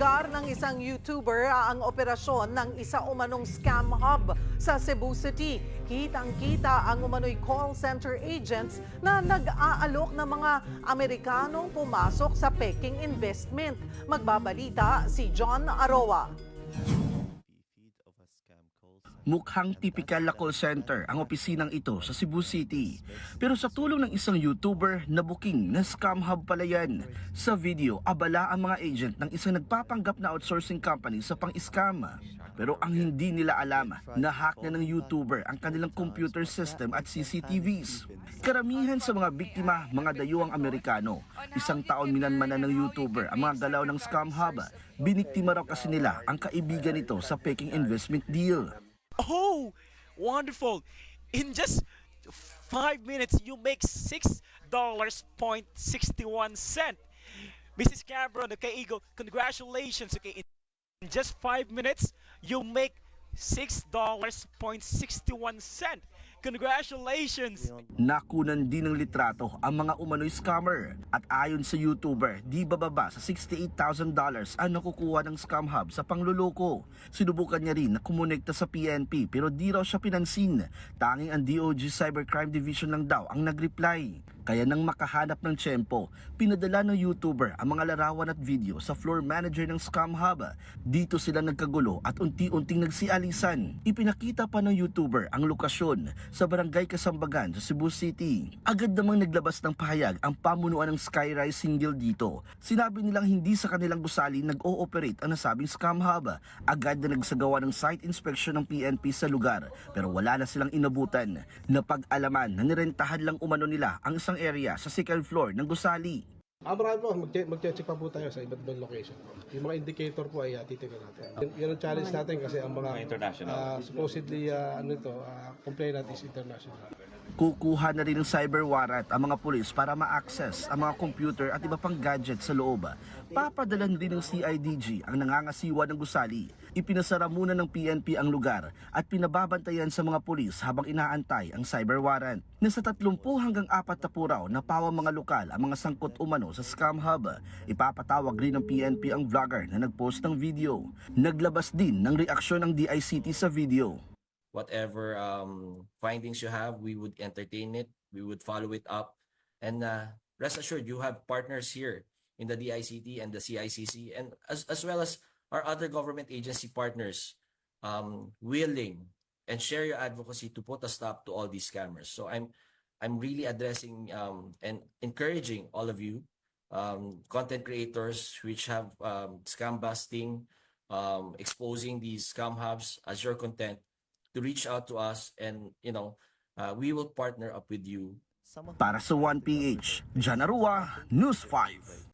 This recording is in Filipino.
Inusgar ng isang YouTuber ang operasyon ng isa umanong scam hub sa Cebu City. Kitang-kita ang umano'y call center agents na nag-aalok ng mga Amerikanong pumasok sa Peking investment. Magbabalita si John Aroa. Mukhang tipikal na call center ang opisinang ito sa Cebu City. Pero sa tulong ng isang YouTuber na booking na scam hub pala yan. Sa video, abala ang mga agent ng isang nagpapanggap na outsourcing company sa pang-scam. Pero ang hindi nila alam, na-hack na ng YouTuber ang kanilang computer system at CCTVs. Karamihan sa mga biktima, mga dayuhang Amerikano. Isang taon minanmanan ng YouTuber ang mga galaw ng scam hub. Biniktima raw kasi nila ang kaibigan nito sa Peking investment deal. Oh, wonderful. In just 5 minutes, you make $6.61. Mrs. Cameron, okay, Eagle, congratulations. Okay, in just 5 minutes, you make $6.61. Congratulations! Nakunan din ng litrato ang mga umano'y scammer at ayon sa YouTuber, di bababa sa $68,000 ang nakukuha ng scam hub sa pangluloko. Sinubukan niya rin na kumonekta sa PNP pero di raw siya pinansin. Tanging ang DOJ Cybercrime Division lang daw ang nag-reply. Kaya nang makahanap ng tiyempo, pinadala ng YouTuber ang mga larawan at video sa floor manager ng scam hub. Dito sila nagkagulo at unti-unting nagsialisan. Ipinakita pa ng YouTuber ang lokasyon sa Barangay Kasambagan sa Cebu City. Agad namang naglabas ng pahayag ang pamunuan ng Skyrise Single dito. Sinabi nilang hindi sa kanilang gusali nag-ooperate ang nasabing scam hub. Agad na nagsagawa ng site inspection ng PNP sa lugar pero wala na silang inabutan. Napag-alaman na nirentahan lang umano nila ang isang area sa second floor ng gusali. Marami po, mag-check pa po tayo sa iba't ibang location. Yung mga indicator po ay titignan natin. Yan ang challenge natin kasi ang mga international. Supposedly complainant is international. Kukuha na rin ng cyber warrant ang mga pulis para ma-access ang mga computer at iba pang gadget sa loob. Papadalan din ng CIDG ang nangangasiwa ng gusali. Ipinasara muna ng PNP ang lugar at pinababantayan sa mga pulis habang inaantay ang cyber warrant. Nasa 30 hanggang 40 raw na pawang mga lokal ang mga sangkot umano sa scam hub. Ipapatawag rin ng PNP ang vlogger na nagpost ng video. Naglabas din ng reaksyon ng DICT sa video. Whatever findings you have, we would entertain it, we would follow it up, and rest assured you have partners here in the DICT and the CICC, and as well as our other government agency partners willing and share your advocacy to put a stop to all these scammers. So I'm really addressing and encouraging all of you content creators which have scam busting, exposing these scam hubs as your content, to reach out to us, and we will partner up with you. Para sa 1PH, John Arua, News 5.